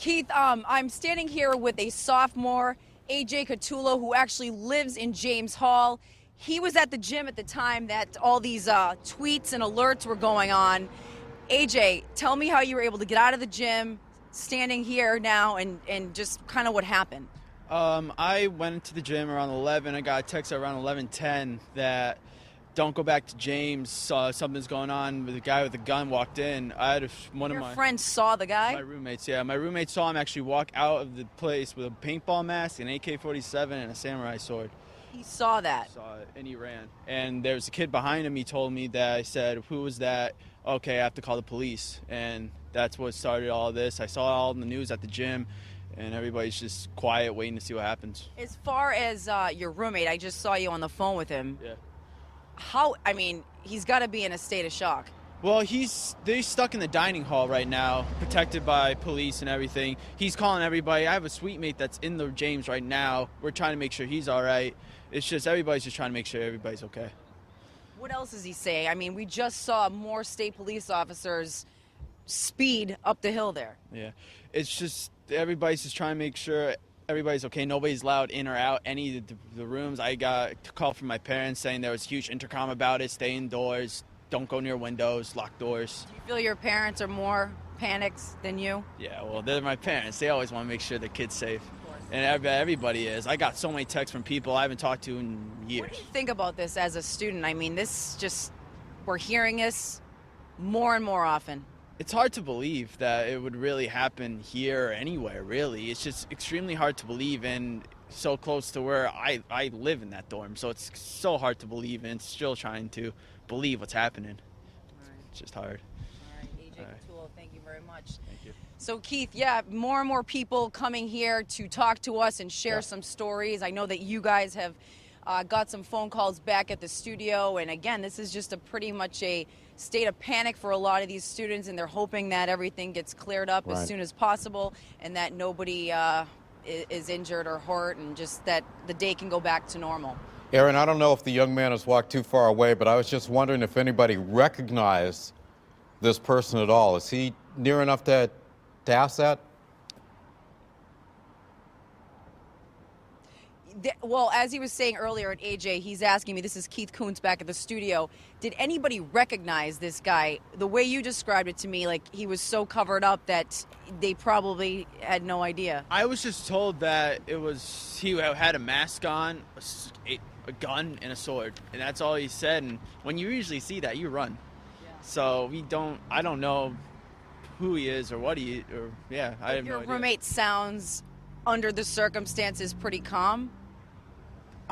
Keith, I'm standing here with a sophomore, AJ Cutullo, who actually lives in James Hall. He was at the gym at the time that all these tweets and alerts were going on. AJ, tell me how you were able to get out of the gym, standing here now, and just kind of what happened. I went to the gym around 11. I got a text around 11:10 that don't go back to James. Something's going on with a guy with a gun walked in. I had one of my friends saw the guy? My roommates, yeah. My roommate saw him actually walk out of the place with a paintball mask, an AK-47, and a samurai sword. He saw that? He saw it, and he ran. And there was a kid behind him. He told me that. I said, who was that? Okay, I have to call the police. And that's what started all this. I saw it all in the news at the gym, and everybody's just quiet, waiting to see what happens. As far as your roommate, I just saw you on the phone with him. Yeah. He's got to be in a state of shock. Well, they're stuck in the dining hall right now, protected by police and everything. He's calling everybody. I have a suite mate that's in the James right now. We're trying to make sure he's all right. It's just everybody's just trying to make sure everybody's okay. What else is he saying? I mean, we just saw more state police officers speed up the hill there. Yeah, it's just everybody's just trying to make sure everybody's okay. Nobody's allowed in or out any of the rooms. I got a call from my parents saying there was a huge intercom about it. Stay indoors. Don't go near windows. Lock doors. Do you feel your parents are more panicked than you? Yeah, well, they're my parents. They always want to make sure their kid's safe. And everybody is. I got so many texts from people I haven't talked to in years. What do you think about this as a student? I mean, we're hearing this more and more often. It's hard to believe that it would really happen here or anywhere, really. It's just extremely hard to believe, and so close to where I live in that dorm. So it's so hard to believe, and still trying to believe what's happening. Right. It's just hard. All right, AJ Cutullo, thank you very much. Thank you. So Keith, yeah, more and more people coming here to talk to us and share some stories. I know that you guys have got some phone calls back at the studio, and again, this is just pretty much a state of panic for a lot of these students, and they're hoping that everything gets cleared up as soon as possible and that nobody is injured or hurt, and just that the day can go back to normal. Erin, I don't know if the young man has walked too far away, but I was just wondering if anybody recognized this person at all. Is he near enough to ask that? Well, as he was saying earlier at AJ, he's asking me, this is Keith Kuntz back at the studio, did anybody recognize this guy? The way you described it to me, like he was so covered up that they probably had no idea. I was just told that he had a mask on, a gun, and a sword, and that's all he said. And when you usually see that, you run. Yeah. So I don't know who he is or what I have no idea. Your roommate sounds, under the circumstances, pretty calm.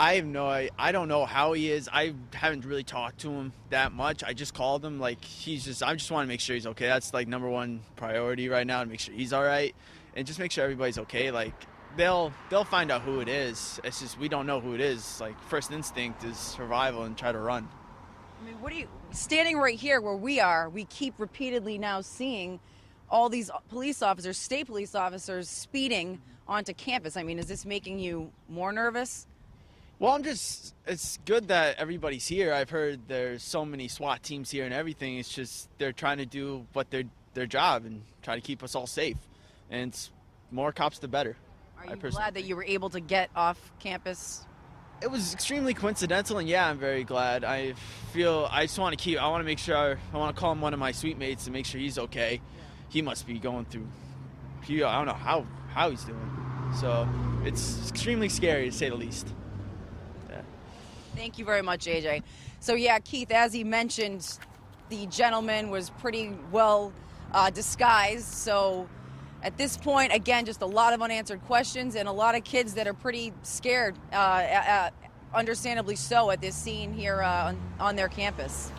I don't know how he is. I haven't really talked to him that much. I just called him. I just want to make sure he's okay. That's like number one priority right now, to make sure he's all right and just make sure everybody's okay. They'll find out who it is. It's just we don't know who it is. First instinct is survival and try to run. I mean, standing right here where we are, we keep repeatedly now seeing all these police officers, state police officers, speeding onto campus. I mean, is this making you more nervous? Well, it's good that everybody's here. I've heard there's so many SWAT teams here and everything. It's just they're trying to do what their job and try to keep us all safe. And it's more cops, the better. Are you glad that you were able to get off campus? It was extremely coincidental, and yeah, I'm very glad. I want to make sure, I want to call him one of my suite mates and make sure he's okay. Yeah. He must be going through, I don't know how he's doing. So it's extremely scary, to say the least. Thank you very much, AJ. So yeah, Keith, as he mentioned, the gentleman was pretty well disguised. So at this point, again, just a lot of unanswered questions and a lot of kids that are pretty scared, understandably so, at this scene here on their campus.